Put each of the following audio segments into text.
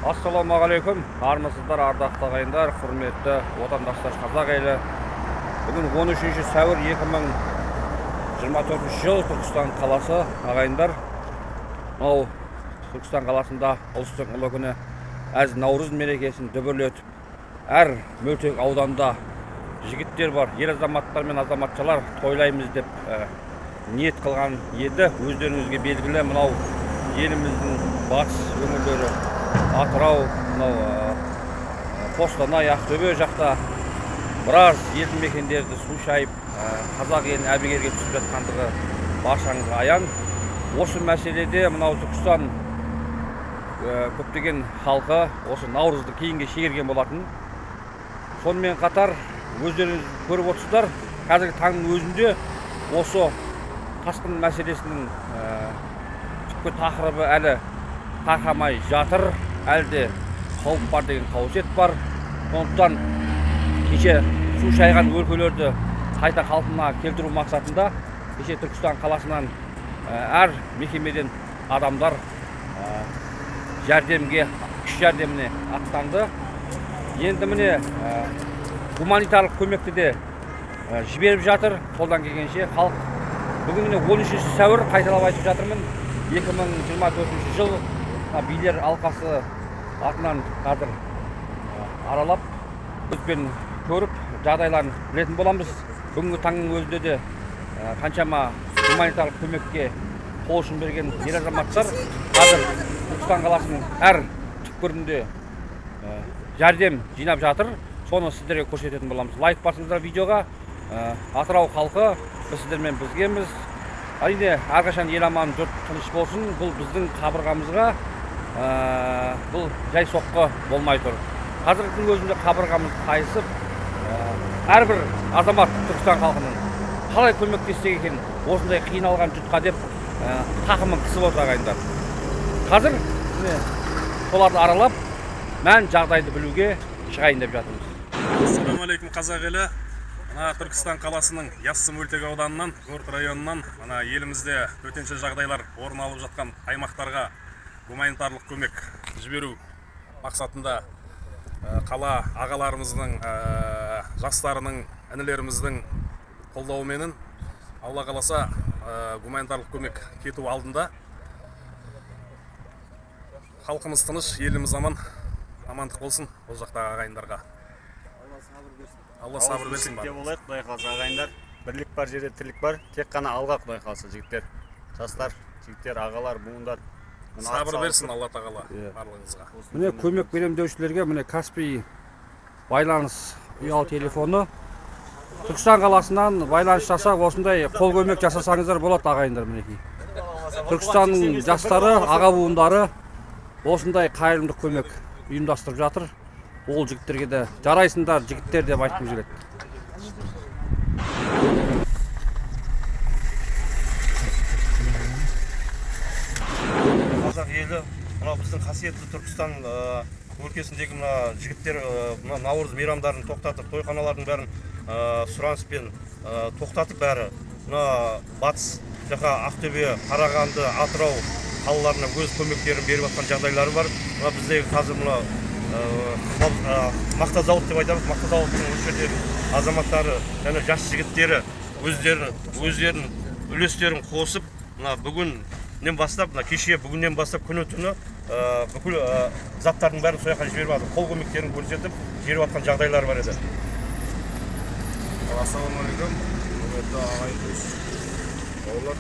Ассалаумағалейкум, армысыздар, ардақты ағайындар, құрметті отандастар, қазақ елі. Бүгін 13 сәуір 2024 жыл Түркістан қаласы ағайындар. Мынау Түркістан қаласында ұлыстың ұлы күні әз Наурыз мерекесін дүбірлетіп, әр мөлтек ауданда жігіттер бар, ер азаматтар мен азаматшалар тойлаймыз деп ниет қылған еді. Өздеріңізге белгілі, мынау еліміздің батыс өңірлері, Атырау, Қостанай, Ақтөбе жақта біраз елді мекендерді су шайып, қазақ елін әбігерге түсіп жатқандығы баршаңызға аян. Осы мәселеде мынау Түркістан көптеген халқы осы Наурызды кейінге шегерген болатын. Сонымен қатар өздеріңіз көріп отырсыздар, қазіргі таңның өзінде осы тасқын мәселесінің түпкі тақырыбы әлі тарқамай жатыр, әлде қауіп бар деген қауесет бар. Сондықтан кеше су шайған өлкелерді қайта қалпына келтіру мақсатында кеше Түркістан қаласынан әр мекемеден адамдар жәрдемге, күш жәрдеміне аттанды. Енді міне гуманитарлық көмекті де жіберіп жатыр. Қолдан келгенше халық бүгін 13 сәуір қайталап айтып жатырмын. 2024 жыл билер алқасы атынан қазір аралап, көзбен көріп, жағдайларын білетін боламыз. Бүгінгі таңның өзінде де қаншама гуманитарлық көмекке қол ұшын берген ер азаматтар қазір Түркістан қаласының әр түкпірінде жәрдем жинап жатыр. Соны сіздерге көрсететін боламыз. Лайк басыңыздар видеоға. Атырау халқы, біз сіздермен біргеміз. Әрине, әрқашан ел аман, жұрт тыныш болсын. Бұл біздің қабырғамызға бұл жай соққы болмай тұр. Қазірдің өзінде қабырғамыз қайысып, әрбір азамат Түркістан халқының қалай көмектессек екен осындай қиналған жұртқа деп тақымын қысып отыр ағайындар. Қазір соларды аралап, мән жағдайды білуге шығайын деп жатырмыз. Ассалаумағалейкум қазақ елі. Түркістан қаласының Яссы мөлтек ауданынан, Өрт районынан елімізде төтенше жағдайлар орын алып жатқан аймақтарға гуманитарлық көмек жіберу мақсатында қала ағаларымыздың, жастарының, інілеріміздің қолдауыменен Алла қаласа гуманитарлық көмек кету алдында. Халқымыз тыныш, еліміз аман, амандық болсын ол жақтағы ағайындарға. Алла сабыр берсін. Болайық, Құдай қаласа ағайындар. Бірлік бар жерде тірлік бар. Тек қана алға Құдай қаласа жігіттер, жастар, жігіттер, ағалар, буындар. Сабыр берсін Алла тағала барлығыңызға. Міне көмек берем деушілерге міне Каспий байланыс ұялы телефоны. Түркістан қаласынан байланыс жасап, осындай қол көмек жасасаңыздар болады ағайындар мінекей. Түркістанның жастары, аға буындары осындай қайырымдық көмек ұйымдастырып жатыр. Ол жігіттерге де жарайсыңдар жігіттер деп айтқым келеді. Қазақ елі, мына біздің қасиетті Түркістан өлкесіндегі мына жігіттер мына Наурыз мейрамдарын тоқтатып, тойханалардың бәрін сұраныспен тоқтатып бәрі мына батыс жаққа Ақтөбе, Қарағанды, Атырау қалаларына өз көмектерін беріп жатқан жағдайлары бар. Мына біздегі қазір мына мақта зауыт деп айтамыз. Мақта зауыттың осы жердегі азаматтары және жас жігіттері өздерінің үлестерін қосып, мына бүгіннен бастап, мына кеше бүгіннен бастап күні түні бүкіл заттардың бәрін сояққа жіберіп жатыр. Қол көмектерін көрсетіп жіберіп жатқан жағдайлары бар еді. Ассалаумағалейкум, құрметті ағайын туыс бауырлар.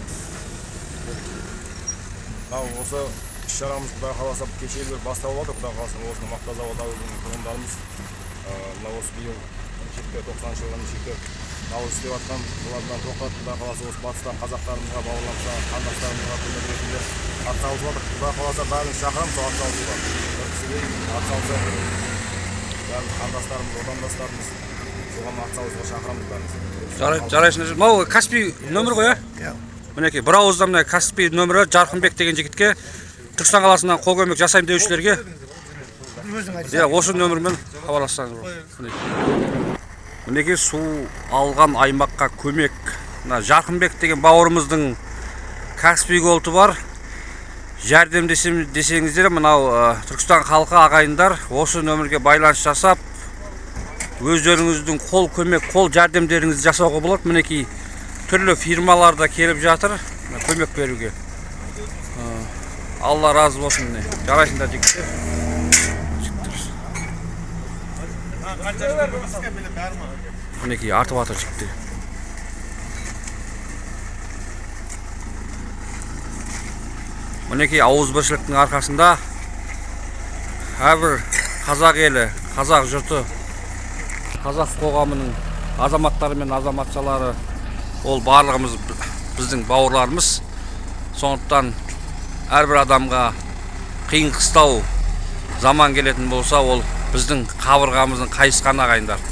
Осы іс-шарамыз Құдай қаласа кешелі басталып жатыр. Құдай қаласа осыны мақта зауыты ауылының тұрғындарымыз мына осы биыл 90 жылдан шектер Наурыз істеп жатқан олардан тоқтатып, Құдай қаласа осы батыстан қазақтарымызға, бауырларымызға, қандастарымызға көмек ретінде атсалысып жатыр. Құдай қаласа бәрін шақырамыз сол атсалысуға. Бір кісіге атсалысып бәрін қандастарымыз, отандастарымыз соған атсалысуға шақырамыз бәріміз. Жарайсыңдар. Мынау Каспий нөмірі ғой, мінекей бір ауыздан мына Каспий нөмірі Жарқынбек деген жігітке Түркістан қаласынан қол көмек жасаймын деушілерге осы нөмірмен хабарлассаңыз. Мінекей су алған аймаққа көмек. Жарқынбек деген бауырымыздың Каспий голты бар. жәрдемдесем десеңіздер, мынау Түркістан халқы ағайындар осы нөмірге байланыс жасап, өздеріңіздің қол көмек, қол жәрдемдеріңізді жасауға болады. Мінекей түрлі фирмаларда келіп жатыр көмек беруге. Алла разы болсын. Жарайсыңдар жігіттер. Мінекей артып атыр жігіттер. Мінекей ауызбіршіліктің арқасында әрбір қазақ елі, қазақ жұрты, қазақ қоғамының азаматтары мен азаматшалары ол барлығымыз біздің бауырларымыз. Сондықтан әрбір адамға қиын қыстау заман келетін болса, ол біздің қабырғамыздың қайысқан ағайындар.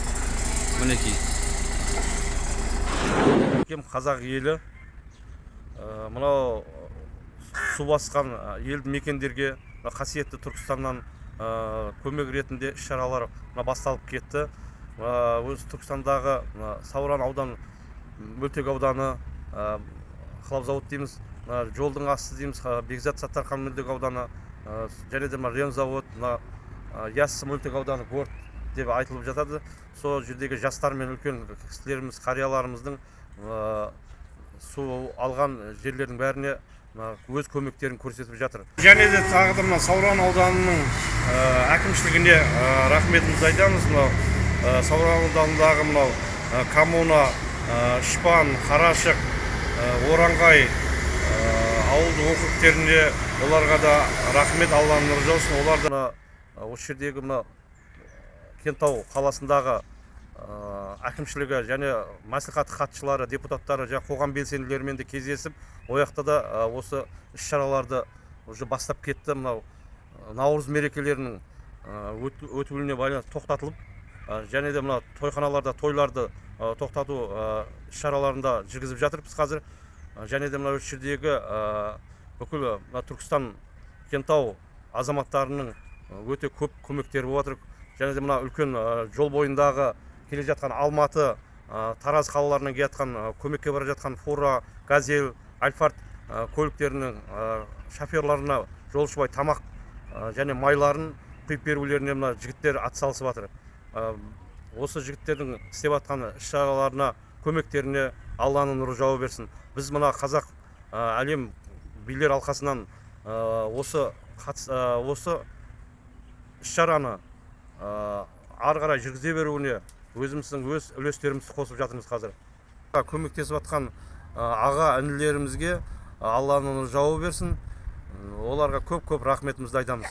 Мінекей. Қазақ елі мынау су басқан елді мекендерге қасиетті Түркістаннан көмек ретінде іс-шаралар басталып кетті. Өз Түркістандағы Сауран ауданы, Мөлтек ауданы, Хлопзавод дейміз, жолдың асты дейміз, Бекзат Саттархан Мөлтек ауданы, және де Ремзавод, Яссы Мөлтек ауданы город деп айтылып жатады. Сол жердегі жастар мен үлкен кісілеріміз, қарияларымыздың су алған жерлердің бәріне өз көмектерін көрсетіп жатыр. Және де тағы да Сауран ауданының әкімшілігіне рахметімізді айтамыз. Сауран ауданындағы мынау коммуна, Шпан, Қарашық, Оранғай ауылдық округтерінде оларға да рахмет, Алланың нұры жаусын. Оларда осы жердегі Кентау қаласындағы әкімшілігі және мәслихат хатшылары, депутаттары, қоғам белсенділерімен де кездесіп, ояқта да осы іс-шараларды уже бастап кетті. Мынау Наурыз мерекелерінің өтуіне байланысты тоқтатылып, және де мына тойханаларда тойларды тоқтату іс-шараларында жүргізіп жатырмыз қазір. Және де мына осы жердегі бүкіл Түркістан, Кентау азаматтарының өте көп көмектері болып жатыр. Және де мына үлкен жол бойындағы келе жатқан Алматы, Тараз қалаларынан келе жатқан, көмекке бара жатқан Фура, Газель, Альфард көліктерінің шоферларына жолшыбай тамақ және майларын құйып берулеріне мына жігіттер атсалысып жатыр. Осы жігіттердің істеп жатқан іс-шараларына, көмектеріне Алланың нұры жауып берсін. Біз мына қазақ әлем билер алқасынан осы іс-шараны ары қарай жүргізе беруіне өзіміздің өз үлестерімізді қосып жатырмыз қазір. Көмектесіп жатқан аға інілерімізге Алланың нұры жауып берсін. Оларға көп-көп рахметімізді айтамыз.